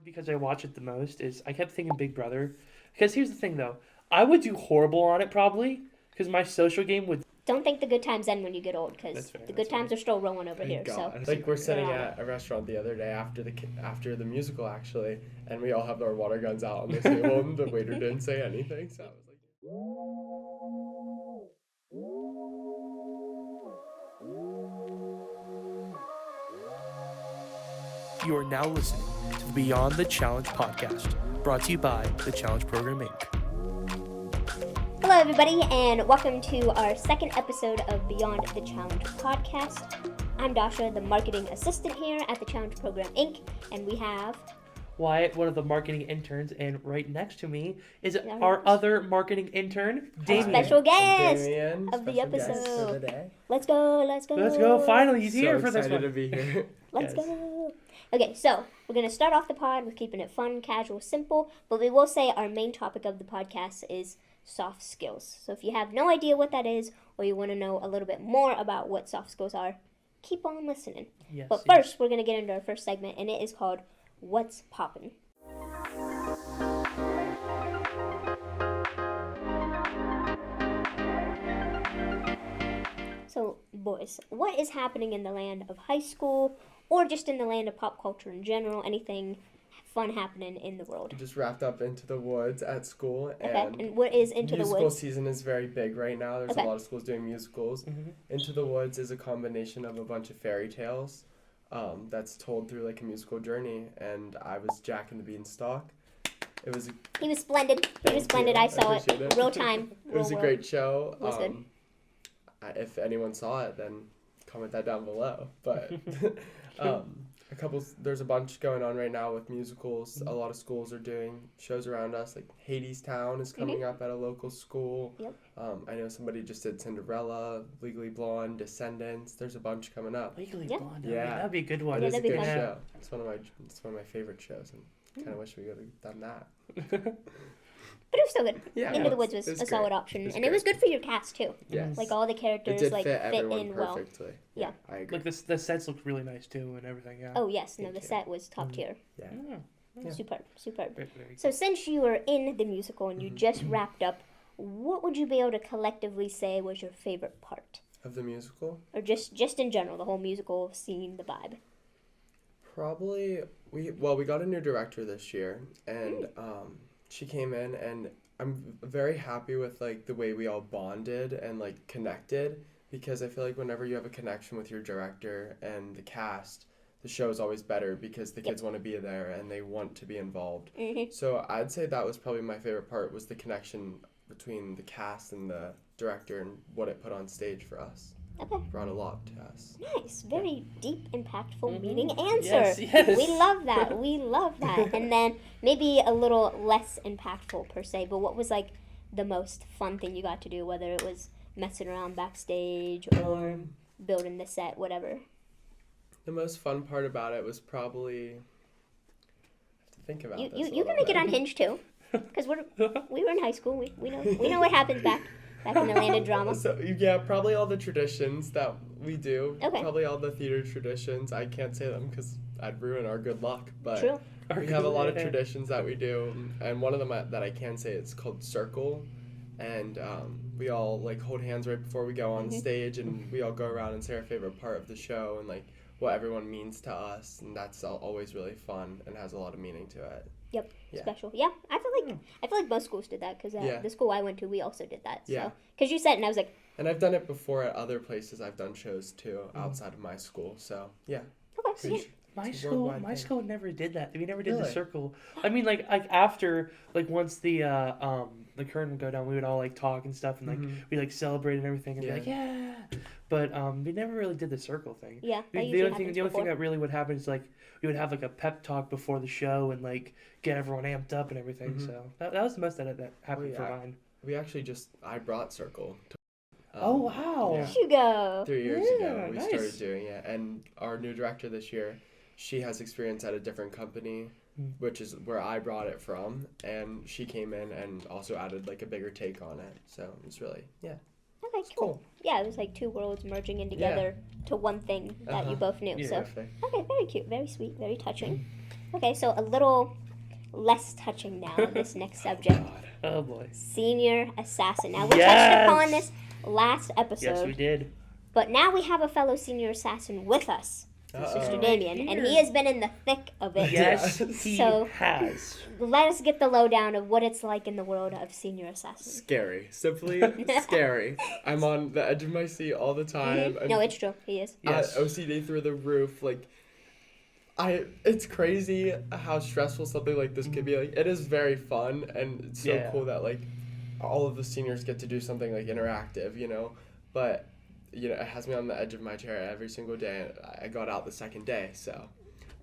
because I watch it the most is I kept thinking Big Brother. Because here's the thing though, I would do horrible on it probably because my social game would. Don't think the good times end when you get old, because the good times are still rolling over here. God. So Like we're sitting at a restaurant the other day after the musical actually, and we all have our water guns out on the table, and the waiter didn't say anything. So I was like. You are now listening to the Beyond the Challenge podcast, brought to you by the Challenge Program Inc. hello, everybody, and welcome to our second episode of Beyond the Challenge podcast. I'm Dasha, the marketing assistant here at the Challenge Program Inc., and we have Wyatt, one of the marketing interns, and right next to me is our other marketing intern, Damien. special guest Damien, of the special guest episode. for the day. Let's go. Let's go! Finally, he's here for this Excited one. to be here. Let's Yes. go. Okay, so we're going to start off the pod with keeping it fun, casual, simple, but we will say our main topic of the podcast is soft skills. So if you have no idea what that is, or you want to know a little bit more about what soft skills are, keep on listening. Yes, But yes. first, we're going to get into our first segment, and it is called What's Poppin'? So, boys, what is happening in the land of high school, or just in the land of pop culture in general? Anything fun happening in the world? We just wrapped up Into the Woods at school, Okay, and what is Into the musical Woods? season is very big right now. There's Okay. a lot of schools doing musicals. Into the Woods is a combination of a bunch of fairy tales that's told through like a musical journey, and I was Jack and the Beanstalk. It was He was splendid. He was splendid. I saw it. appreciate it. Real time. It was a real great show. It was good. If anyone saw it, then comment that down below. But there's a bunch going on right now with musicals. A lot of schools are doing shows around us. Like Hades Town is coming up at a local school. Yep. I know somebody just did Cinderella, Legally Blonde, Descendants. There's a bunch coming up. Legally Yeah. Blonde. Yeah. That'd be a good It one. Yeah, is a that'd be good fun. show. It's one of my favorite shows, and kind of wish we could have done that. But it was still good. Yeah, Into the it's- Woods was it's a solid great. option, It's and it was great. good for your cast too. Yes. Like all the It characters did like fit fit everyone in well. perfectly. Yeah. I agree. Like the sets looked really nice too and everything. Yeah. Oh yes, no, Thank the you. set was top tier. Yeah. Yeah. Superb. Very, very So since you were in the musical and you just wrapped up, what would you be able to collectively say was your favorite part? Of the musical? Or just in general, the whole musical scene, the vibe. Probably we got a new director this year, and she came in, and I'm very happy with like the way we all bonded and like connected, because I feel like whenever you have a connection with your director and the cast, the show is always better because the kids want to be there and they want to be involved. So I'd say that was probably my favorite part, was the connection between the cast and the director and what it put on stage for us. Okay. Brought a lot to us. Nice. Very deep, impactful, meaning answer. Yes, yes. We love that. We love that. And then maybe a little less impactful per se, but what was like the most fun thing you got to do, whether it was messing around backstage or building the set, whatever? The most fun part about it was probably, I have to think about this a You little can make it bit. unhinged too, because we were in high school. We know what happens back in the land of drama. So yeah, probably all the traditions that we do. Okay. Probably all the theater traditions. I can't say them because I'd ruin our good luck. But True. we have a lot of traditions that we do, and one of them that I can say is called Circle, and we all like hold hands right before we go on stage, and we all go around and say our favorite part of the show and like what everyone means to us, and that's always really fun and has a lot of meaning to it. Yep. Yeah. Special. Yeah. I feel like most schools did that, because Yeah. the school I went to, we also did that. Yeah. So because you said it, and I was like, And I've done it before at other places. I've done shows too outside of my school. So yeah. okay, yeah. My It's a school, worldwide my thing. school never did that. We never did the Really? circle. I mean, like after, like once the curtain would go down, we would all like talk and stuff, and like we like celebrate and everything, and be like, yeah. But we never really did the circle thing. Yeah, that The usually only thing, happens the only thing before. that really would happen is like we would have like a pep talk before the show and like get everyone amped up and everything. So that was the most that happened Oh, for yeah. mine. We actually I brought Circle. Oh wow! Yeah. You go. 3 years Yeah, ago we nice. started doing it, and our new director this year, she has experience at a different company, which is where I brought it from, and she came in and also added like a bigger take on it. So it's really Okay, cool. Yeah, it was like two worlds merging in together to one thing that you both knew. Yeah, So perfect. okay, very cute, very sweet, very touching. Okay, so a little less touching now on this next subject. Oh boy. Senior assassin. Now, we Yes! touched upon this last episode. Yes, we did. But now we have a fellow senior assassin with us, Mr. Damien, and he has been in the thick of it. Yes, he So- has. Let us get the lowdown of what it's like in the world of senior assassin. Scary. Simply scary. I'm on the edge of my seat all the time. No, it's true. He is. Yes. OCD through the roof. Like, it's crazy how stressful something like this could be. Like, it is very fun, and it's so Yeah. cool that like all of the seniors get to do something like interactive, you know. But it has me on the edge of my chair every single day. And I got out the second day, so.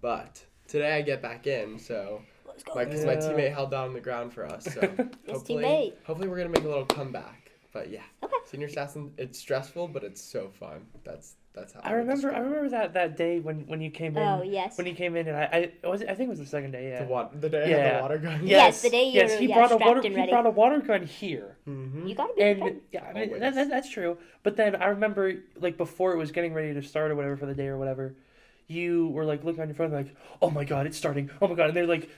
But today I get back in, so. Let's go. Because my teammate held down the ground for us, so teammate. hopefully we're gonna make a little comeback. But yeah, Okay. senior assassin, it's stressful, but it's so fun. That's how I would remember describe it. that day when you came in. Oh, yes. When you came in, and I think it was the second day. Yeah. The day I had Yeah. the water gun. Yes, the day you Yes, were he brought a strapped water. and He ready. brought a water gun here. Mm-hmm. You gotta be prepared. And yeah, I mean Always. that's true. But then I remember like before it was getting ready to start or whatever for the day or whatever, you were like looking on your phone like, oh my god, it's starting. Oh my god, and they're like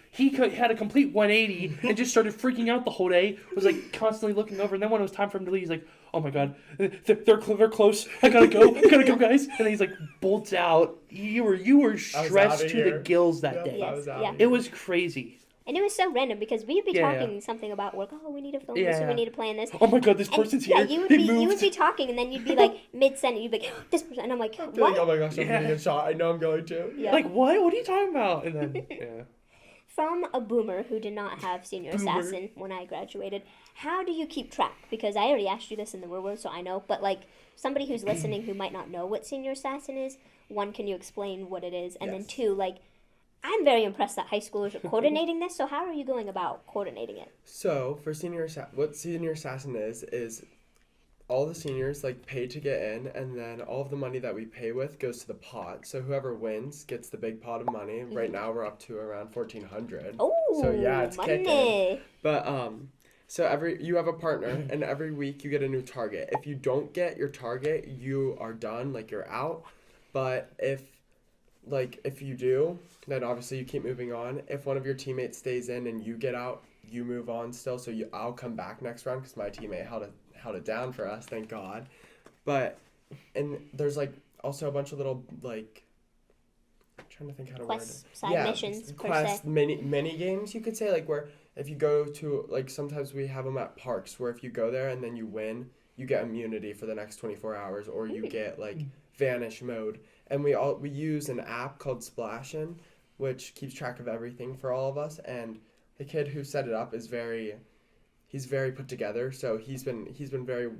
had a complete 180 and just started freaking out the whole day. Was like constantly looking over, and then when it was time for him to leave, he's like, oh my god, they're close. I gotta go, guys. And then he's like bolts out. You were stressed outta to the here. gills that Yep, day. I was out Yeah. of It here. was crazy. And it was so random because we'd be Yeah, talking something about work. Oh, we need to film this, or Yeah. we need to plan this. Oh my god, this And, person's yeah, here. you would He be moved. talking, and then you'd be like mid-sentence, you'd be like, this person, and I'm like, I'd be like, oh what? my gosh, I'm Yeah. gonna get shot. I know I'm going to. Yeah. Like what? What are you talking about? And then yeah. From a boomer who did not have senior assassin when I graduated, how do you keep track? Because I already asked you this in the real world, so I know. But like somebody who's listening who might not know what senior assassin is, one, can you explain what it is? And then Yes. two, like, I'm very impressed that high schoolers are coordinating this. So how are you going about coordinating it? So for what senior assassin is all the seniors like pay to get in, and then all of the money that we pay with goes to the pot. So whoever wins gets the big pot of money. Right now we're up to around 1,400. Oh, So yeah, it's kicking. money. But so you have a partner, and every week you get a new target. If you don't get your target, you are done. Like you're out. But if you do, then obviously you keep moving on. If one of your teammates stays in and you get out, you move on still. So I'll come back next round because my teammate held it down for us. Thank God. And there's like also a bunch of little like. I'm trying to think how to Quests, word it. side missions, per quests, se. mini games, you could say, like where if you go to like sometimes we have them at parks where if you go there and then you win, you get immunity for the next 24 hours, or you get like vanish mode. And we use an app called Splashin', which keeps track of everything for all of us. And the kid who set it up is he's very put together. So he's been very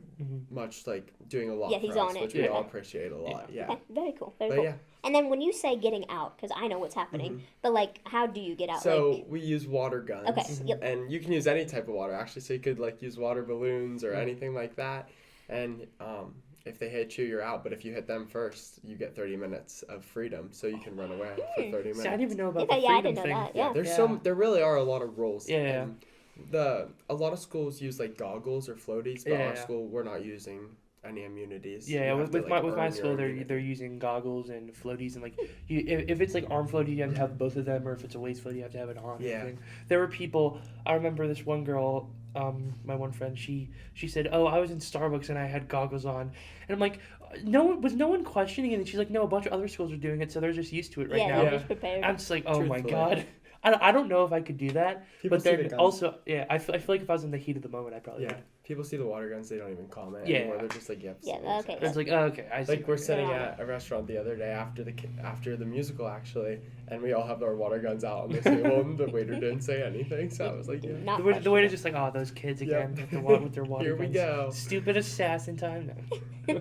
much like doing a lot. Yeah, for he's us, on it. which we Yeah. all appreciate a lot. Yeah. Okay, very cool. Very But cool. yeah. And then when you say getting out, because I know what's happening, but like, how do you get out? So like, we use water guns. Okay, yep. And you can use any type of water actually. So you could like use water balloons or anything like that. And if they hit you, you're out. But if you hit them first, you get 30 minutes of freedom. So you can run away for 30 minutes. See, I didn't even know about Yeah, the yeah, I freedom didn't know thing. that, yeah. There's there really are a lot of rules. Yeah. And a lot of schools use like goggles or floaties, but Yeah. our school we're not using any immunities. Yeah, You have with to, my like, with my earn your school, immunity. they're using goggles and floaties, and like if it's like arm floaty, you have to have both of them, or if it's a waist floaty, you have to have it on. and Yeah. everything. There were people. I remember this one girl, my one friend. She said, "Oh, I was in Starbucks and I had goggles on," and I'm like, no one questioning it. And she's like, "No, a bunch of other schools are doing it, so they're just used to it right yeah, now." they're just prepared. I'm just like, oh my Truthfully. god. I don't know if I could do that, People but see the then guns. also, yeah, I feel like if I was in the heat of the moment, I probably Yeah. would. People see the water guns, they don't even comment Yeah. anymore. They're just like, yep. Yeah, senior okay. assassin. It's like, oh, okay, I see. Like we're sitting Yeah. at a restaurant the other day after the musical actually, and we all have our water guns out on the table, and the waiter didn't say anything. So I was like, yeah. Not The waiter's questionable. just like, oh, those kids Yep. again with their water Here we guns. go. Stupid assassin time. No.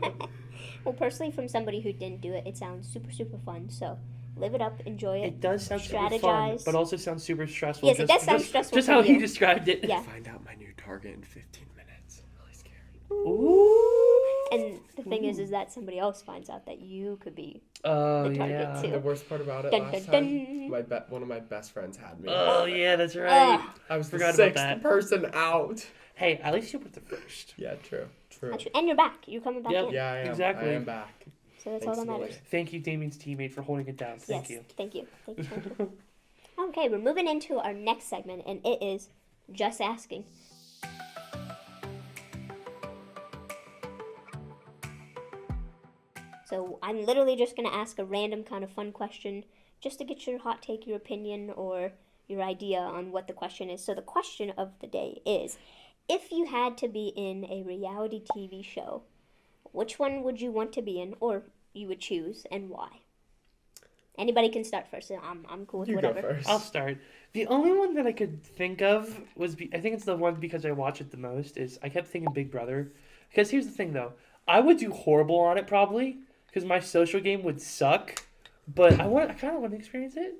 Well, personally, from somebody who didn't do it, it sounds super, super fun. So live it up, enjoy it. It does sound super fun, Strategize. but also sounds super stressful. Yes, it does sound stressful Just for how he you. described it. Yeah. Find out my new target in 15 minutes. Really scary. Ooh. And the thing is that somebody else finds out that you could be. Oh The target yeah. too. The worst part about it Dun, last dun, time, dun. one of my best friends had me. Oh yeah, that's right. I was Forgot the about sixth that. person out. Hey, at least you were the first. Yeah, true. And you're back. You're coming back Yep. in. Yeah, I am. Exactly. I am back. So that's Thanks all that to the matters. Lord. Thank you, Damien's teammate, for holding it down. Thank yes. you. Thank you. Thank you. Okay, we're moving into our next segment, and it is Just Asking. So I'm literally just going to ask a random kind of fun question just to get your hot take, your opinion, or your idea on what the question is. So the question of the day is, if you had to be in a reality TV show, which one would you want to be in, or you would choose, and why? Anybody can start first. I'm cool with You whatever. go first. I'll start. The only one that I could think of was, I think it's the one because I watch it the most, is I kept thinking Big Brother. Because here's the thing, though. I would do horrible on it, probably, because my social game would suck. But I kind of want to experience it.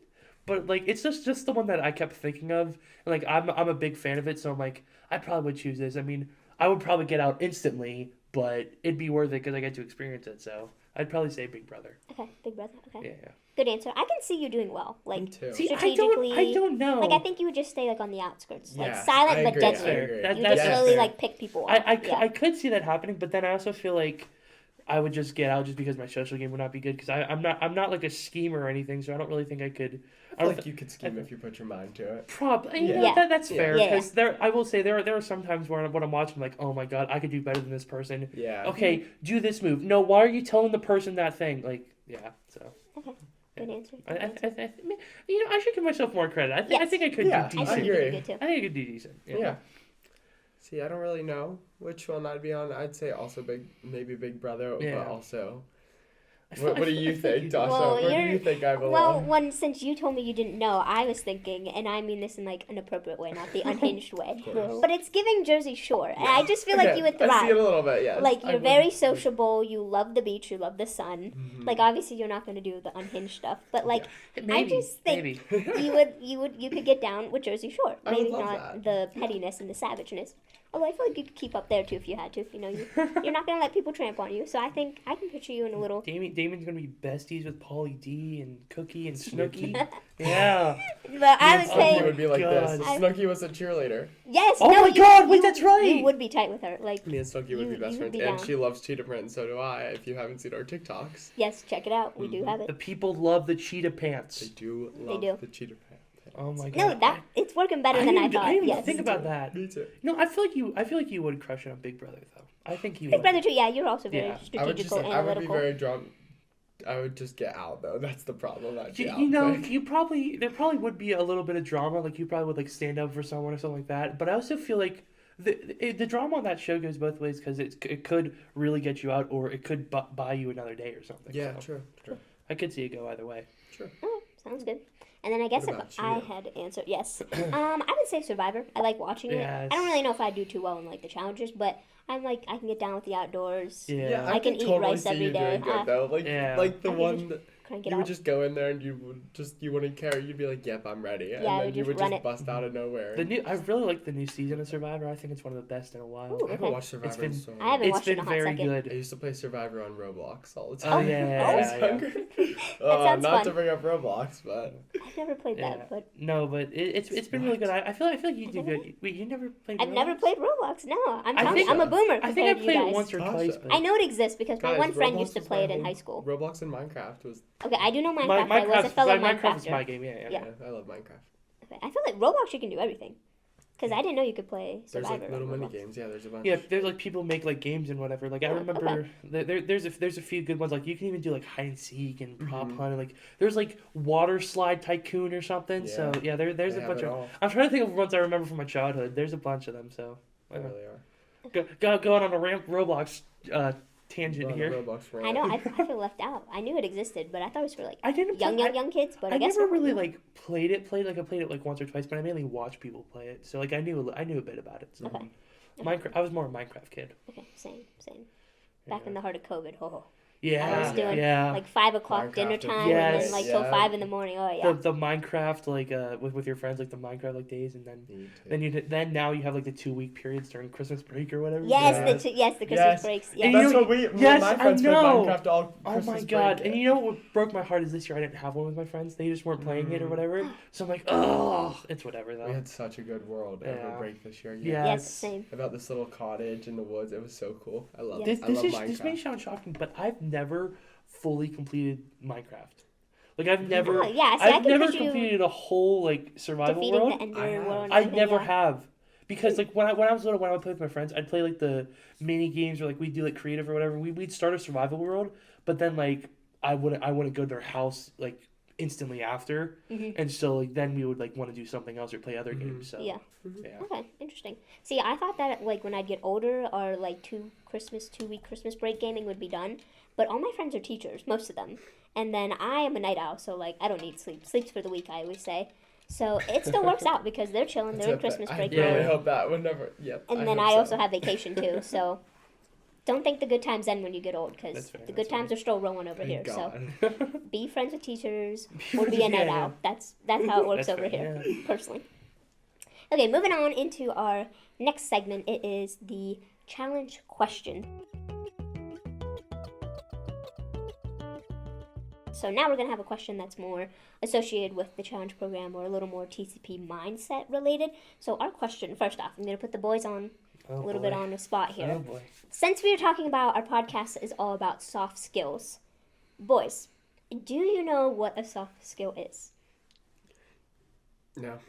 But, like, it's just the one that I kept thinking of. And, like, I'm a big fan of it, so I'm like, I probably would choose this. I mean, I would probably get out instantly, but it'd be worth it because I get to experience it, so I'd probably say Big Brother. Okay, Big Brother. Okay. Yeah. Good answer. I can see you doing well. Like, Me too. See, strategically. I don't know. Like, I think you would just stay, like, on the outskirts. Like, Yeah, silent I but agree, deadly. I agree. That- You that's just fair. slowly, like, pick people off. I could see that happening, but then I also feel like I would just get out just because my social game would not be good because I'm not like a schemer or anything, so I don't really think I could. I feel like you could scheme if you put your mind to it. Probably, you Yeah. know, Yeah. that's fair Yeah. because I will say there are some times where when I'm watching, like, oh my god, I could do better than this person. Yeah. Okay, do this move. No, why are you telling the person that thing? Like, yeah, so. Okay. Good answer. I, Good I, answer. I, you know, I should give myself more credit. I Yes. think I could Yeah, do I decent. think you agree. did good, too. I think I could do decent. Yeah. See, I don't really know which one I'd be on. I'd say also maybe Big Brother, Yeah. but also. I feel- What do I you feel think, you- Dasha? Well, Where do you're- you think I belong? Well, since you told me you didn't know, I was thinking, and I mean this in, like, an appropriate way, not the unhinged way. course. But it's giving Jersey Shore, and I just feel like Okay, you would I see it thrive. a little bit, yes. Like, I you're would- very sociable, you love the beach, you love the sun. Mhm. Like, obviously you're not going to do the unhinged stuff, but, like, Maybe, just think- maybe. you could get down with Jersey Shore. I would Maybe love not that. the pettiness and the savageness. Although I feel like you could keep up there too if you had to. You know, you're not gonna let people tramp on you. So I think I can picture you in a little. Damien's gonna be besties with Pauly D and Cookie and Snooki. Snooki. Yeah. But I would Snooki say would be like God. this. Snooki was a cheerleader. yes. Oh no, my you- God, wait, you- that's right. You would be tight with her. Like Me and Snooki would be You- best you would friends, be and down. she loves cheetah print, and so do I. If you haven't seen our TikToks, yes, check it out. We do have The it. people love the cheetah they pants. do love do. the cheetah print. Oh my god. No, that it's working better than I didn't- thought. didn't even Yes. think about that. Me too. No, I feel like you would crush it on Big Brother though. I think you Big would. Brother too. Yeah, you're also very Yeah. I would just, strategical, I would be analytical. very drawn. I would just get out though. That's the problem. I'd be out You know, quick. there probably would be a little bit of drama. Like you probably would like stand up for someone or something like that. But I also feel like the drama on that show goes both ways because it could really get you out or it could buy you another day or something. Yeah, so true. I could see it go either way. Sure. Oh, sounds good. And then I guess What if about I you? had to answer, yes, I would say Survivor. I like watching it. Yes. I don't really know if I do too well in like the challenges, but I'm like I can get down with the outdoors. Yeah. I can eat rice see every you day. doing good though. Like Yeah. like the I could one that Crank it you out. would just go in there and you wouldn't care. You'd be like, "Yep, I'm ready," and Yeah, I then would you just would run just it. bust out of nowhere. I really like the new season of Survivor. I think it's one of the best in a while. Ooh. I haven't Okay. watched Survivor been- in so long. I haven't It's watched it in been a hot very second. I good. used to play Survivor on Roblox all the Oh time. yeah, I was yeah, yeah. hungry. sounds Not to fun. bring up Roblox, but I've never played Yeah. that, but No, but it's been really good. I feel like you do good. Wait, you never played? I've never Roblox? played Roblox. No, I'm I telling think- you, I'm a boomer. I think I compared to played you it guys. once or Gotcha. twice. But I know it exists because my Guys, one friend Roblox used to was play my it in whole- high school. Roblox and Minecraft was. Okay, I do know Minecraft. I was a Minecraft, fellow Minecraft is Minecrafter. my game. Yeah. Yeah. I love Minecraft. Okay, I feel like Roblox you can do everything. Because I didn't know you could play There's Survivor. like little on mini Roblox. games. Yeah, there's a bunch. Yeah, there's like people make like games and whatever. Like I Oh, remember there's a few good ones. Like you can even do like hide and seek and prop Mhm. hunt. And, like there's like water slide tycoon or something. So yeah, there's They a have bunch it of. all. I'm trying to think of ones I remember from my childhood. There's a bunch of them. So They really are. going on a Roblox tangent We're on a here. Roblox rant. I know, I feel left out. I knew it existed, but I thought it was for like I didn't young play, kids, but I, I guess never not. really like played it. I played it like once or twice, but I mainly watched people play it. So like I knew a bit about it. So Okay. Minecraft. I was more a Minecraft kid. Okay, same. Back in the heart of COVID, I Yeah, was doing yeah. like 5 o'clock dinner Minecraft, time and yes. then like till Yeah. 5 in the morning. Oh yeah. The Minecraft like with your friends like the Minecraft like days and then Me too. then now you have like the 2-week periods during Christmas break or whatever. Yes, Yes. the Christmas Yes. breaks. And Yes. you That's know- what me yes, my I friends played know. Minecraft all Oh Christmas my god! break. And you know what broke my heart is this year I didn't have one with my friends. They just weren't playing it or whatever. So I'm like, oh, it's whatever though. We had such a good world over Yeah. break this year. Yeah. Yes, it's- same. About this little cottage in the woods. It was so cool. I love Yes. it. I love This Minecraft. may sound shocking, but I've never fully completed Minecraft. Like I've never, Oh, yeah, see, I I've can never picture you completed a whole like survival defeating world. the Ender I have. world. And I everything, never yeah. have. Because like when I was little, when I would play with my friends, I'd play like the mini games or like we'd do like creative or whatever. We'd start a survival world, but then like I wouldn't go to their house like instantly after, and so like then we would like want to do something else or play other games. So Yeah. yeah. Okay, interesting. See, I thought that like when I'd get older, our like 2-week Christmas break gaming would be done. But all my friends are teachers, most of them, and then I am a night owl, so like I don't need sleep. Sleep's for the weak, I always say. So it still works out because they're chilling, they're in Christmas break I really mode, hope that would never. Yep. and then hope I so. also have vacation too. So don't think the good times end when you get old, because That's fair, the that's good times fair. are still rolling over here. Thank So God. be friends with teachers or be a night Yeah, owl. That's how it works That's over fair, here, personally. Okay, moving on into our next segment. It is the challenge question. So now we're going to have a question that's more associated with the challenge program or a little more TCP mindset related. So our question, first off, I'm going to put the boys on Oh, a little boy. bit on the spot here. Oh boy. Since we were talking about our podcast is all about soft skills, boys, do you know what a soft skill is? No.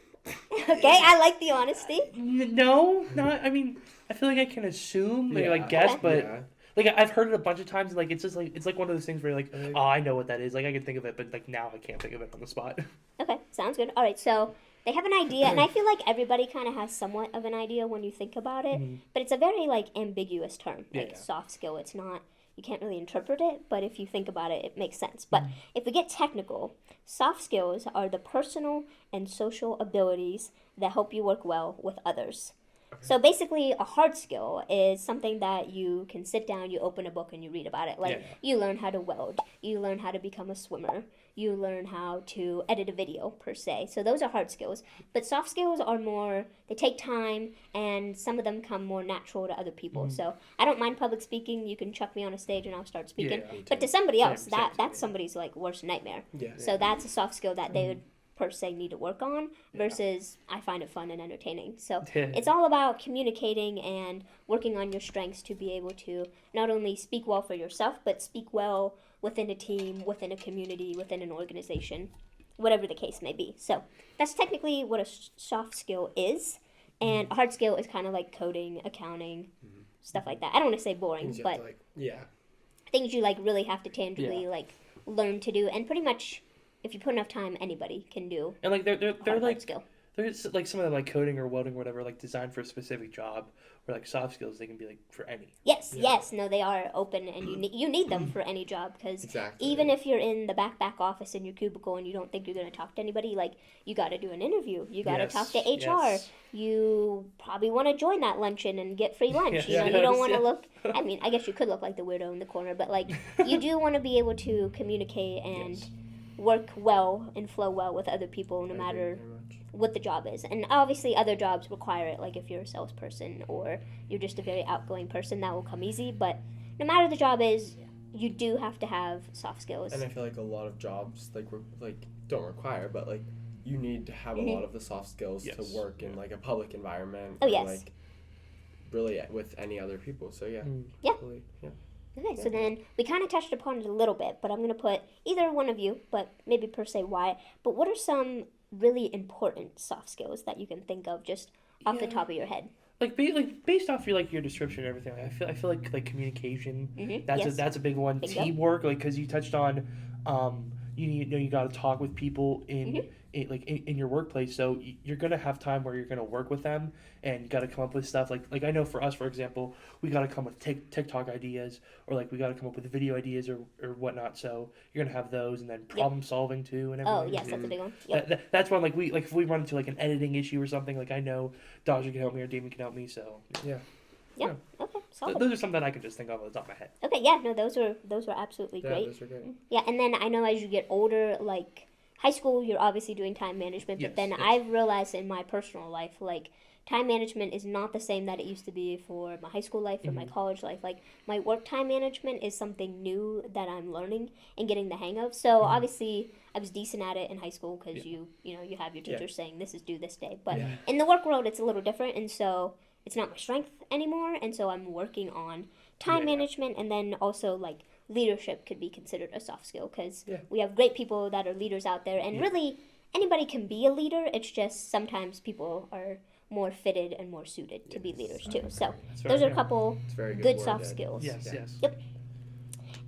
Okay, I like the honesty. No, not. I mean, I feel like I can assume, like, Yeah. like guess, Okay. but Yeah. like I've heard it a bunch of times. And, like it's just like it's like one of those things where you're like, I think- oh, I know what that is. Like I can think of it, but like now I can't think of it on the spot. Okay, sounds good. All right, so they have an idea, and I feel like everybody kind of has somewhat of an idea when you think about it, but it's a very like ambiguous term, like Yeah. soft skill. It's not, you can't really interpret it, but if you think about it, it makes sense. But if we get technical, soft skills are the personal and social abilities that help you work well with others. So basically, a hard skill is something that you can sit down, you open a book, and you read about it. Like, Yeah. you learn how to weld, you learn how to become a swimmer, you learn how to edit a video, per se. So those are hard skills. But soft skills are more, they take time, and some of them come more natural to other people. So I don't mind public speaking. You can chuck me on a stage, and I'll start speaking. Yeah, me But to somebody Same- else, same that's to me. somebody's, like, worst nightmare. Yeah. So that's a soft skill that they would per se need to work on versus I find it fun and entertaining. So it's all about communicating and working on your strengths to be able to not only speak well for yourself, but speak well within a team, within a community, within an organization, whatever the case may be. So that's technically what a soft skill is. And a hard skill is kind of like coding, accounting, stuff like that. I don't want to say boring, Things you have but to, like, yeah. things you like really have to tangibly Yeah. like learn to do, and pretty much if you put enough time, anybody can do And like they're hard like skill. there's like some of them like coding or welding or whatever like designed for a specific job, or like soft skills they can be like for any. Yes, Yeah. yes, no, they are open, and you need them for any job, because Exactly. even if you're in the back office in your cubicle and you don't think you're going to talk to anybody, like you got to do an interview, you got to Yes, talk to HR, yes. you probably want to join that luncheon and get free lunch. Yes, You know, you yes, don't want to yeah. look. I mean, I guess you could look like the weirdo in the corner, but like you do want to be able to communicate and Yes. work well and flow well with other people, no I agree matter very much. what the job is. And obviously other jobs require it, like if you're a salesperson or you're just a very outgoing person, that will come easy. But no matter the job is, you do have to have soft skills. And I feel like a lot of jobs don't require, but like you need to have a lot of the soft skills Yes. to work in like a public environment. Oh, or, yes. Like really with any other people. So yeah. Yeah. Totally, yeah. Okay, so then we kind of touched upon it a little bit, but I'm going to put either one of you, but maybe per se Wyatt, but what are some really important soft skills that you can think of just off the Yeah. top of your head? Like based off your description and everything, I feel like communication. Mm-hmm. That's a big one. Bingo. Teamwork, like because you touched on, you got to talk with people Mm-hmm. in your workplace. So you're gonna have time where you're gonna work with them, and you got to come up with stuff. Like I know for us, for example, we got to come with TikTok ideas, or like we got to come up with video ideas or whatnot. So you're gonna have those, and then problem solving too, and Oh, everything. yes, that's a big one. Yep. That's one like if we run into like an editing issue or something, like I know Dasha can help me or Damien can help me. So Yeah. Yeah. Okay, solid. those are some that I can just think of off the top of my head. Okay, yeah, no, those were absolutely Yeah, great. those are great. Yeah, and then I know as you get older, like high school, you're obviously doing time management, but Yes, then yes. I've realized in my personal life, like time management is not the same that it used to be for my high school life or Mm-hmm. my college life. Like my work time management is something new that I'm learning and getting the hang of. So obviously I was decent at it in high school because Mm-hmm. Yeah. you have your Yeah. teachers saying this is due this day. But Yeah. in the work world, it's a little different, and so it's not my strength anymore, and so I'm working on time Yeah. management, and then also like leadership could be considered a soft skill because Yeah. we have great people that are leaders out there, and really anybody can be a leader. It's just sometimes people are more fitted and more suited to be leaders too. So those are a couple It's very good good soft worded. skills. Yes, Yeah. yes. Yep.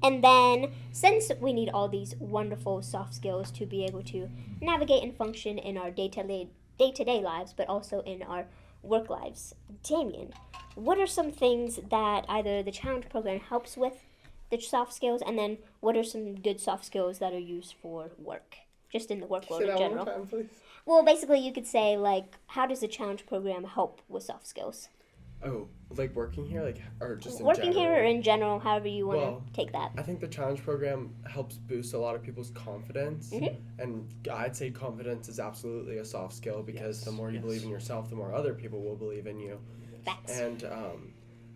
And then, since we need all these wonderful soft skills to be able to navigate and function in our day-to-day lives, but also in our work lives, Damien, what are some things that either the challenge program helps with the soft skills, and then what are some good soft skills that are used for work, just in the work world Say in that general? one more time, please. Well, basically, you could say like, how does the challenge program help with soft skills? Oh, like working here, like or just in Working general? here or in general, however you want to Well, take that. I think the challenge program helps boost a lot of people's confidence, and I'd say confidence is absolutely a soft skill because Yes, the more you yes. believe in yourself, the more other people will believe in you. Facts. And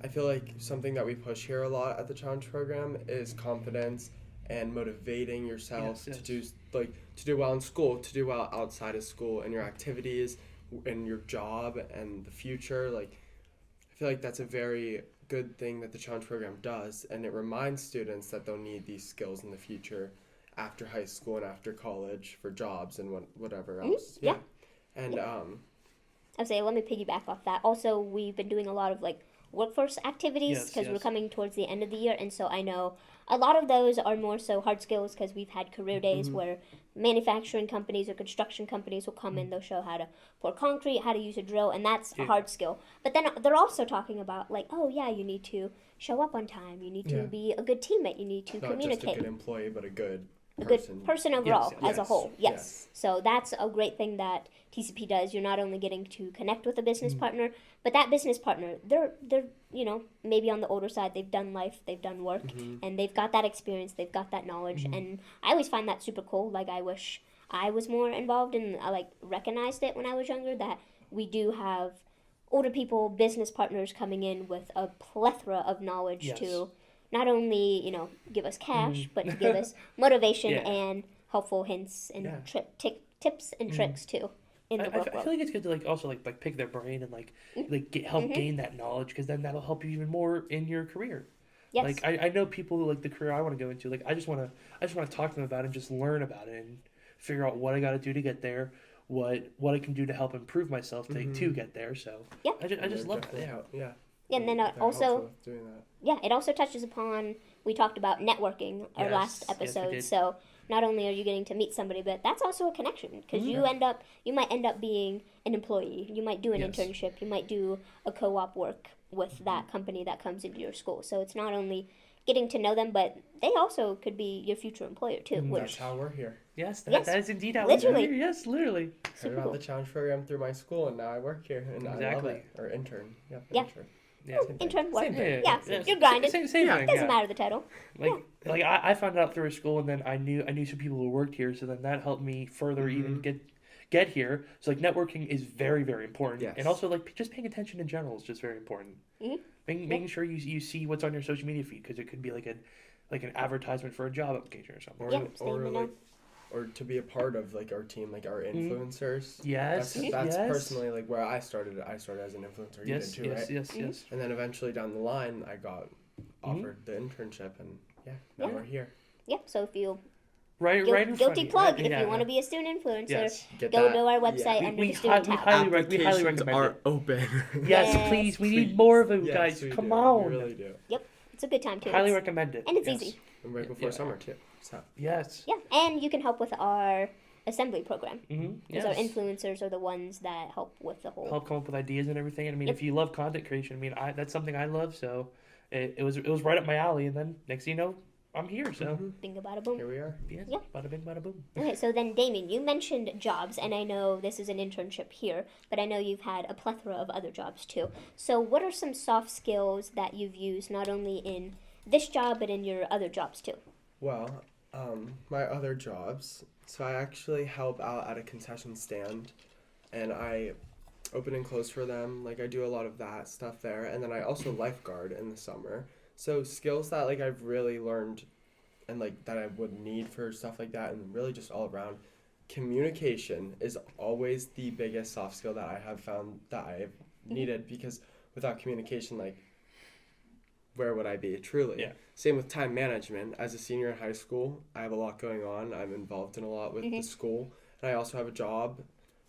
I feel like something that we push here a lot at the challenge program is confidence and motivating yourself Yes, to do well in school, to do well outside of school, and your activities, and your job, and the future. Like, I feel like that's a very good thing that the challenge program does, and it reminds students that they'll need these skills in the future after high school and after college for jobs and whatever else. yeah. And I would say, let me piggyback off that. Also, we've been doing a lot of like workforce activities Yes, because we're yes. coming towards the end of the year, and so I know a lot of those are more so hard skills because we've had career days where manufacturing companies or construction companies will come in, they'll show how to pour concrete, how to use a drill, and that's a Yeah. hard skill. But then they're also talking about like, oh yeah, you need to show up on time, you need to Yeah. be a good teammate, you need to not communicate. just a good employee, but a good A person. good person overall yes, as a yes, whole. Yes. yes. So that's a great thing that TCP does. You're not only getting to connect with a business partner, but that business partner, they're maybe on the older side, they've done life, they've done work, and they've got that experience, they've got that knowledge, and I always find that super cool. Like I wish I was more involved and I like recognized it when I was younger that we do have older people, business partners coming in with a plethora of knowledge Yes. to not only, give us cash, but to give us motivation Yeah. and helpful hints and Yeah. tips and tricks too in the I work feel world. like it's good to like also like pick their brain and help gain that knowledge because then that'll help you even more in your career. Yes. Like I know people who like the career I want to go into. Like I just want to talk to them about it and just learn about it and figure out what I got to do to get there, what I can do to help improve myself to get there. So Yeah. I just love that. Definitely Yeah. Yeah. And then They're also, helpful with doing that. yeah, it also touches upon, we talked about networking our Yes, last yes, we episode. did. So not only are you getting to meet somebody, but that's also a connection because you might end up being an employee. You might do an Yes. internship. You might do a co-op work with that company that comes into your school. So it's not only getting to know them, but they also could be your future employer too. That's Which how we're here. Yes, Yes. that is indeed how Literally. we're here. Yes, literally. Heard super about cool. the challenge program through my school, and now I work here, and I love Exactly. it. Or intern. Yep, Yeah. intern. Yeah. Same thing. Intern work. Same thing. Yeah, you're grinding. Same Yeah. thing. Doesn't Yeah. matter the title. Like I found out through school, and then I knew some people who worked here, so then that helped me further even get here. So like networking is very very important, Yes. and also like just paying attention in general is just very important. Making sure you see what's on your social media feed because it could be like an advertisement for a job application or something. Or, Yeah, stay in or the like, know. or to be a part of like our team, like our influencers. Yes, That's yes. personally like where I started. I started as an influencer. You Yes, did too, yes, right? yes, yes. And then eventually down the line, I got offered the internship, and now Yeah. we're here. Yeah, so if you Right in front guilty of you. plug, Right, if yeah. you want to be a student influencer, Yes. Get go that. to our website Yeah. under We the student we tab. highly we highly Applications recommend are it. open. Yes, Yes, please. We need please. more of them, Yes, guys. we Come do. on. We really do. It's a good time too. Highly It's- recommend it. and it's Yes. easy. And right before Yeah. summer too. So Yes. Yeah, and you can help with our assembly program Mm-hmm. because our influencers are the ones that help with the whole. Help come up with ideas and everything. And I mean, Yep. if you love content creation, I mean, that's something I love. So it was right up my alley. And then next thing you know, I'm here. So Bing bada boom. here we are. yes, Yeah. bada bing, bada boom. Okay, so then Damien, you mentioned jobs, and I know this is an internship here, but I know you've had a plethora of other jobs too. So what are some soft skills that you've used not only in this job but in your other jobs too? Well, my other jobs. So I actually help out at a concession stand, and I open and close for them. Like I do a lot of that stuff there, and then I also lifeguard in the summer. So skills that like I've really learned, and like that I would need for stuff like that, and really just all around. Communication is always the biggest soft skill that I have found that I've needed because without communication, like where would I be, truly. Yeah. Same with time management. As a senior in high school, I have a lot going on. I'm involved in a lot with the school. And I also have a job,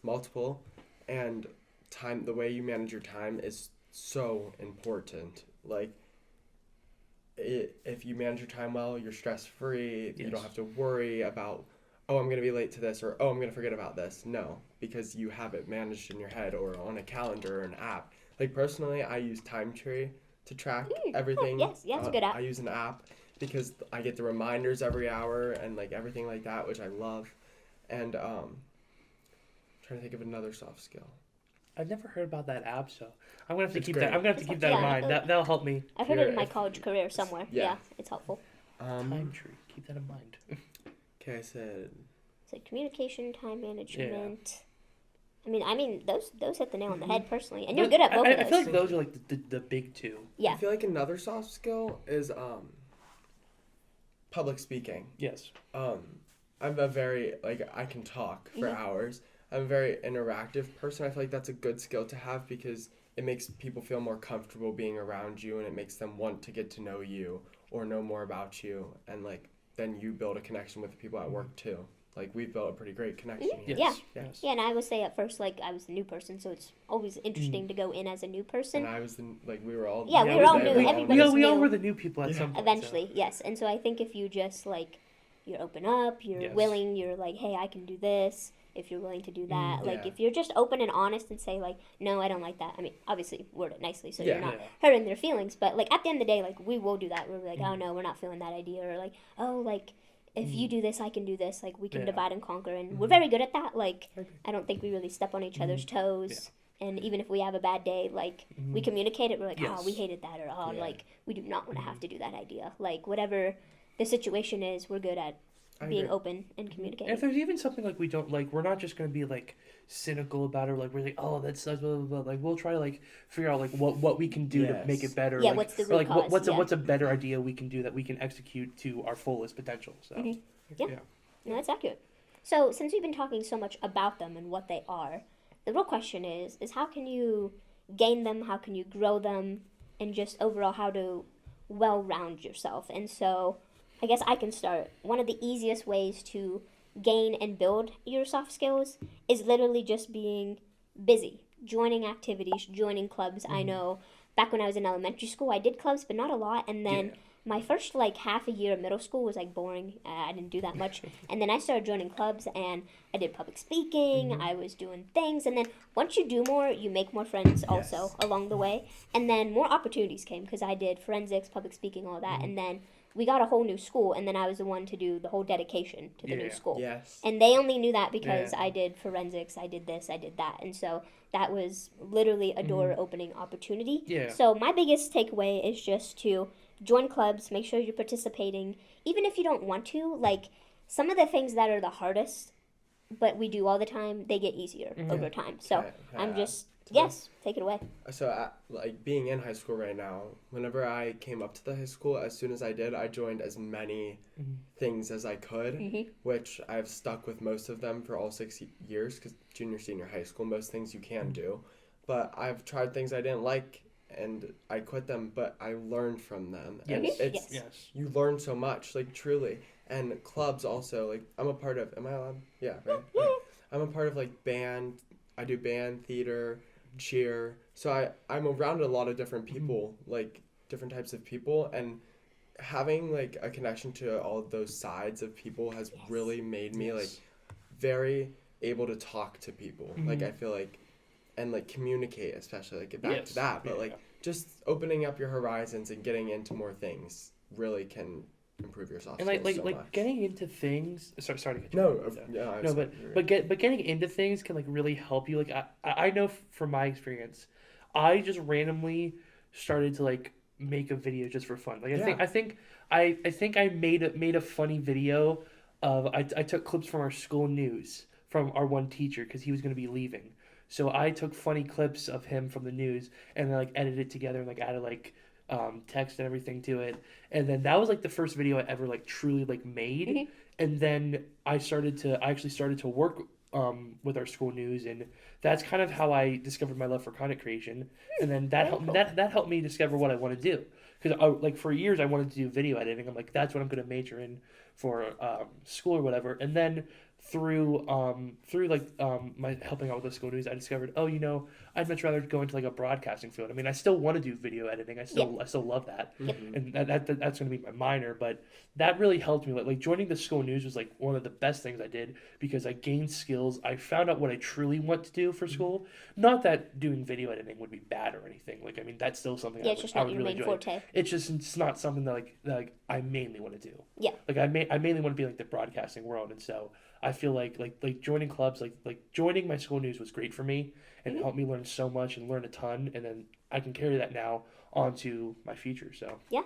multiple. And time, the way you manage your time is so important. Like, if you manage your time well, you're stress-free. You don't have to worry about, oh, I'm going to be late to this, or, oh, I'm going to forget about this. No, because you have it managed in your head or on a calendar or an app. Like, personally, I use Time Tree to track everything. Yes, it's a good app. I use an app because I get the reminders every hour and, like, everything like that, which I love. And trying to think of another soft skill. I've never heard about that app, so I'm gonna have to It's keep great. that. I'm gonna have to keep that in mind. That'll help me. I've heard it in my college career somewhere. Yeah, it's helpful. Time tree. Keep that in mind. Okay, I said. It's like communication, time management. Yeah. I mean, those hit the nail on the head personally, and you're good at both of those. I feel like those are like the big two. Yeah. I feel like another soft skill is public speaking. Yes. I'm a very, like, I can talk for hours. I'm a very interactive person. I feel like that's a good skill to have because it makes people feel more comfortable being around you, and it makes them want to get to know you or know more about you, and, like, then you build a connection with the people at work too. Like, we've built a pretty great connection here. Yes. Yeah, and I would say at first, like, I was a new person, so it's always interesting to go in as a new person. And I was we were all Yeah, we were all new. Everybody's we all new. were the new people at some point. Eventually, yes. And so I think if you just, like, you're open up, you're willing, you're like, hey, I can do this. If you're willing to do that, like, if you're just open and honest and say, like, no, I don't like that. I mean, obviously, word it nicely so you're not hurting their feelings. But, like, at the end of the day, like, we will do that. We're like, oh, no, we're not feeling that idea. Or, like, oh, like, if you do this, I can do this. Like, we can divide and conquer. And we're very good at that. Like, I don't think we really step on each other's toes. And even if we have a bad day, like, we communicate it. We're like, oh, we hated that. Or, like, we do not want to have to do that idea. Like, whatever the situation is, we're good at being open and communicating. And if there's even something like we don't like, we're not just going to be like cynical about it. Or, like, we're like, oh, that sucks. Blah, blah, blah. Like, we'll try to like figure out like what we can do to make it better. Yeah, like, what's the root or, like cause? what's a better idea we can do that we can execute to our fullest potential. So yeah, no, that's accurate. So since we've been talking so much about them and what they are, the real question is how can you gain them? How can you grow them? And just overall how to well-round yourself. And so I guess I can start. One of the easiest ways to gain and build your soft skills is literally just being busy, joining activities, joining clubs. I know back when I was in elementary school, I did clubs, but not a lot. And then my first, like, half a year of middle school was, like, boring. I didn't do that much. And then I started joining clubs, and I did public speaking. I was doing things. And then once you do more, you make more friends also along the way. And then more opportunities came because I did forensics, public speaking, all that. And then we got a whole new school, and then I was the one to do the whole dedication to the new school. Yes. And they only knew that because I did forensics, I did this, I did that. And so that was literally a door-opening opportunity. Yeah. So my biggest takeaway is just to join clubs, make sure you're participating. Even if you don't want to, like, some of the things that are the hardest, but we do all the time, they get easier over time. So I'm just... Yes, take it away. So, like, being in high school right now, whenever I came up to the high school, as soon as I did, I joined as many things as I could, which I've stuck with most of them for all 6 years, because junior, senior high school, most things you can do. But I've tried things I didn't like, and I quit them, but I learned from them. And you learn so much, like, truly. And clubs also, like, I'm a part of, am I allowed? Yeah, right? I'm a part of, like, band. I do band, theater, cheer. So I'm around a lot of different people, like different types of people, and having like a connection to all of those sides of people has really made me like very able to talk to people. Like I feel like, and like communicate, especially like get back to that, but like just opening up your horizons and getting into more things really can improve your soft skills and so like much. getting into things. Sorry to get you. But getting into things can like really help you. Like I know from my experience, I just randomly started to like make a video just for fun. Like I think I made a funny video of I took clips from our school news from our one teacher because he was going to be leaving. So I took funny clips of him from the news and then like edited it together and like added like text and everything to it, and then that was like the first video I ever like truly like made. And then I actually started to work with our school news, and that's kind of how I discovered my love for content creation. And then that helped me discover what I want to do, because like for years I wanted to do video editing. I'm like, that's what I'm going to major in for school or whatever. And then through my helping out with the school news, I discovered, oh, I'd much rather go into like a broadcasting field. I mean, I still want to do video editing. I still love that, and that's going to be my minor. But that really helped me. Like joining the school news was like one of the best things I did because I gained skills. I found out what I truly want to do for school. Not that doing video editing would be bad or anything. Like, I mean, that's still something it's just not your main forte. It's not something that like I mainly want to do. Yeah. Like I mainly want to be like the broadcasting world, and so I feel like joining clubs, like joining my school news was great for me and helped me learn so much and learn a ton, and then I can carry that now onto my future. So yeah.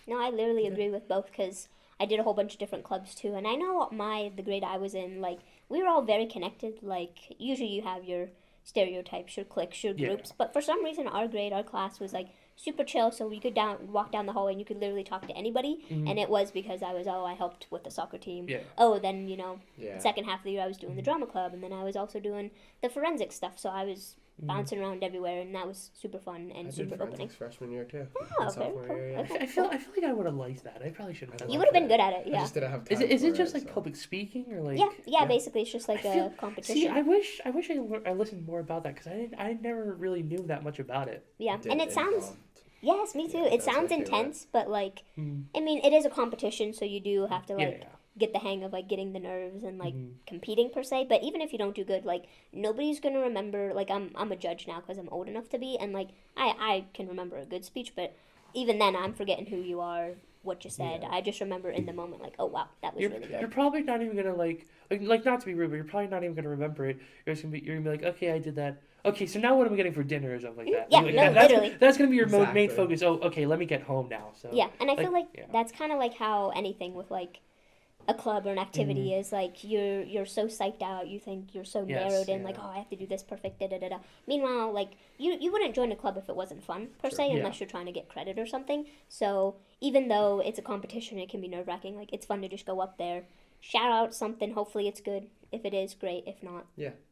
No, I literally agree with both because I did a whole bunch of different clubs too, and I know the grade I was in, like we were all very connected. Like usually you have your stereotypes, your cliques, your groups, but for some reason our class was like super chill, so we could walk down the hallway and you could literally talk to anybody, and it was because I helped with the soccer team. Then second half of the year I was doing the drama club, and then I was also doing the forensic stuff, so I was bouncing around everywhere, and that was super fun and super opening. Freshman year too. Oh, very cool. Year, yeah. I feel like I would have liked that. I probably should have. You would have been good at it. I Yeah. just didn't have time. Is it just like public speaking or like? Yeah. Basically, it's just like a competition. See, I wish I listened more about that because I never really knew that much about it. Yeah, and it sounds. Yes, me too. It sounds intense, but like, I mean, it is a competition, so you do have to get the hang of like getting the nerves and like competing per se. But even if you don't do good, like nobody's gonna remember. Like I'm a judge now because I'm old enough to be, and like I can remember a good speech, but even then I'm forgetting who you are, what you said. I just remember in the moment, like, oh wow, that was really good. You're probably not even gonna like not to be rude, but you're probably not even gonna remember it. You're gonna be like, okay, I did that. Okay, so now what am I getting for dinner or something like that? Yeah, literally. That's going to be your main focus. Oh, okay, let me get home now. So yeah, and I feel like that's kind of like how anything with like a club or an activity is. Like you're so psyched out, you think you're so narrowed in, like, oh, I have to do this perfect, da-da-da-da. Meanwhile, like you wouldn't join a club if it wasn't fun per se, unless you're trying to get credit or something. So even though it's a competition, it can be nerve-wracking. Like it's fun to just go up there, shout out something, hopefully it's good. If it is, great. If not,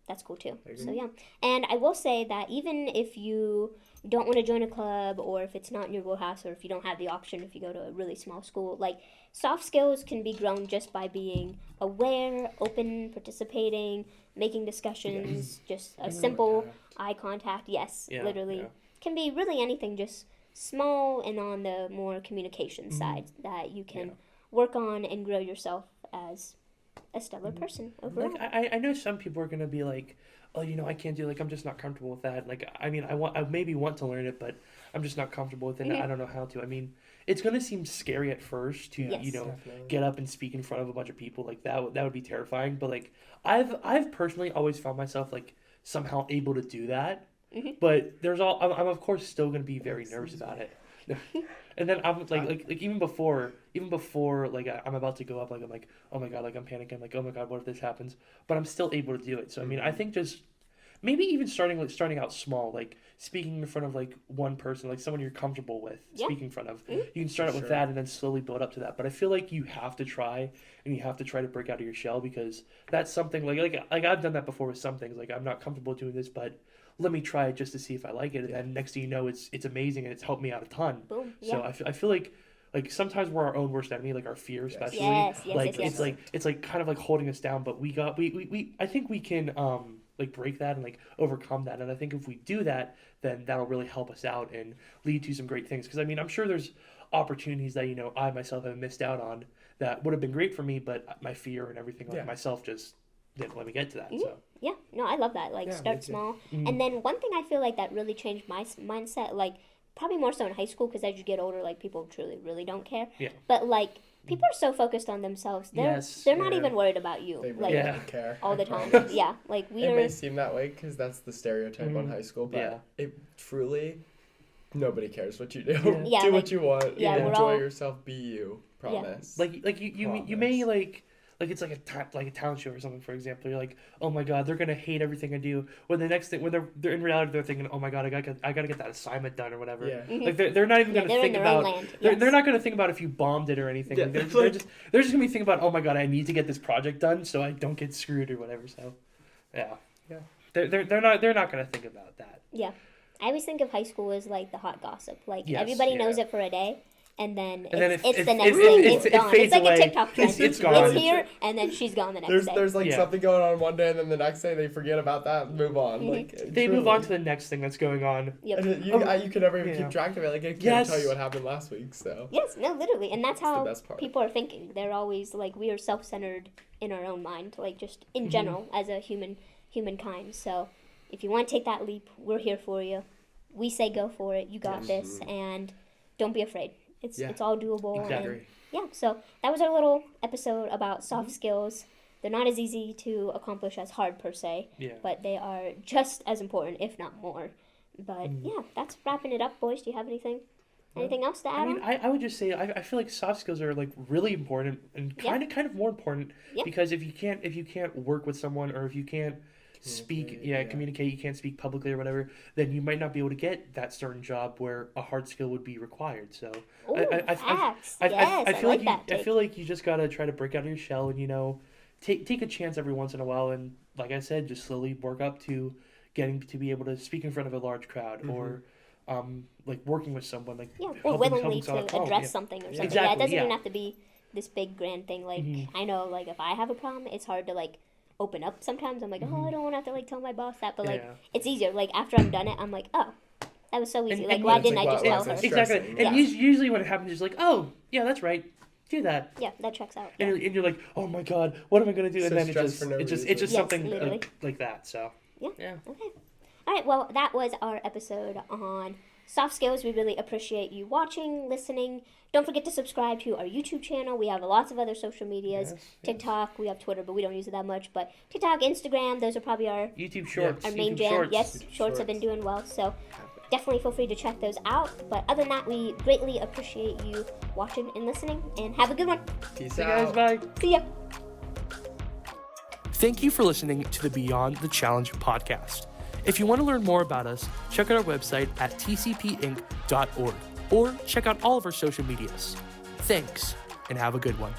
that's cool too. So yeah, and I will say that even if you don't want to join a club, or if it's not in your wheelhouse, or if you don't have the option, if you go to a really small school, like soft skills can be grown just by being aware, open, participating, making discussions, just a simple eye contact. Literally can be really anything, just small and on the more communication side that you can work on and grow yourself as a stellar person overall. Like I know some people are gonna be like, oh, I can't do, like, I'm just not comfortable with that. Like, I mean, I maybe want to learn it, but I'm just not comfortable with it. I don't know how to. I mean, it's gonna seem scary at first to Definitely. get up and speak in front of a bunch of people. Like that would be terrifying. But like I've personally always found myself like somehow able to do that. But I'm of course still gonna be very nervous about it. And then I'm like even before like I'm about to go up, like I'm like, oh my god, like I'm panicking, like, oh my god, what if this happens? But I'm still able to do it. So I mean, I think just maybe even starting out small, like speaking in front of like one person, like someone you're comfortable with speaking in front of. You can start out with that and then slowly build up to that. But I feel like you have to try to break out of your shell, because that's something like I've done that before with some things. Like I'm not comfortable doing this, but let me try it just to see if I like it. And then next thing you know, it's amazing and it's helped me out a ton. Boom. So I feel like sometimes we're our own worst enemy, like our fear, especially. Yes. It's like kind of like holding us down, but I think we can like break that and like overcome that. And I think if we do that, then that'll really help us out and lead to some great things. Because I mean, I'm sure there's opportunities that I myself have missed out on that would have been great for me, but my fear and everything like myself just didn't let me get to that. So yeah, no, I love that. Like start small, and then one thing I feel like that really changed my mindset, like probably more so in high school, because as you get older, like people truly really don't care. Yeah. But like people are so focused on themselves, they're not even worried about you. They really don't care all the time. Like it may seem that way because that's the stereotype on high school, but it truly nobody cares what you do. Do what you want. Enjoy yourself. Be you. Promise. Like you may like it's like a talent show or something, for example. You're like, oh my god, they're gonna hate everything I do. When the next thing, when they're in reality, they're thinking, oh my god, I gotta get that assignment done or whatever. Yeah. Like they're not even gonna think about. They're not gonna think about if you bombed it or anything. Yeah, they're just gonna be thinking about, oh my god, I need to get this project done so I don't get screwed or whatever. So, yeah. They're not gonna think about that. Yeah. I always think of high school as like the hot gossip. Like Yes, everybody yeah. knows it for a day, and then And then it's if the next thing. It's gone. fades It's like away. a TikTok trend. It's gone. It's here, and then she's gone the next day. There's like Yeah. something going on one day, and then the next day they forget about that and move on. Mhm. Like They move on to truly. the next thing that's going on. Yep. And you can never even Yeah. keep track of it. Like I can't Yes. tell you what happened last week. So Yes, no, literally, and that's It's the how best part. people are thinking. They're always like, we are self-centered in our own mind, like just in general as a humankind. So, if you want to take that leap, we're here for you. We say go for it. You got this, and don't be afraid. It's all doable. Exactly. And yeah, so that was our little episode about soft skills. They're not as easy to accomplish as hard per se, Yeah. but they are just as important, if not more. But yeah, that's wrapping it up, boys. Do you have anything else to add I mean, on? I would just say I feel like soft skills are like really important and Yeah. kind of more important Yeah. because if you can't work with someone or if you can't communicate, you can't speak publicly or whatever, then you might not be able to get that certain job where a hard skill would be required. So Ooh, facts. Yes, I feel like like that I take. feel like you just gotta try to break out of your shell and take a chance every once in a while and like I said, just slowly work up to getting to be able to speak in front of a large crowd or like working with someone like Yeah, or helping willingly solve a to problem, address yeah. something or something. Exactly, it doesn't yeah. even have to be this big grand thing. Like I know, like if I have a problem, it's hard to like open up. Sometimes I'm like, oh, I don't want to have to like tell my boss that, but like Yeah. it's easier. Like after I'm done it, I'm like, oh, that was so easy. And- like and why it's didn't like, I just why tell was I her? stressing? Exactly. And Yeah. usually when it happens, it's like, oh, yeah, that's right. Do that. Yeah, that checks out. And you're like, oh my god, what am I gonna do? So And then stressed for no it's reason. just Yes, something literally. like that. So Yeah. yeah. Okay. All right. Well, that was our episode on soft skills. We really appreciate you watching, listening. Don't forget to subscribe to our YouTube channel. We have lots of other social medias. Yes, TikTok. We have Twitter, but we don't use it that much. But TikTok, Instagram, those are probably our YouTube Shorts. main YouTube jam. Shorts. Yes, YouTube shorts have been Shorts. doing well. So definitely feel free to check those out. But other than that, we greatly appreciate you watching and listening. And have a good one. Peace See you out. guys. Bye. See ya. Thank you for listening to the Beyond the Challenge podcast. If you want to learn more about us, check out our website at tcpinc.org or check out all of our social medias. Thanks, and have a good one.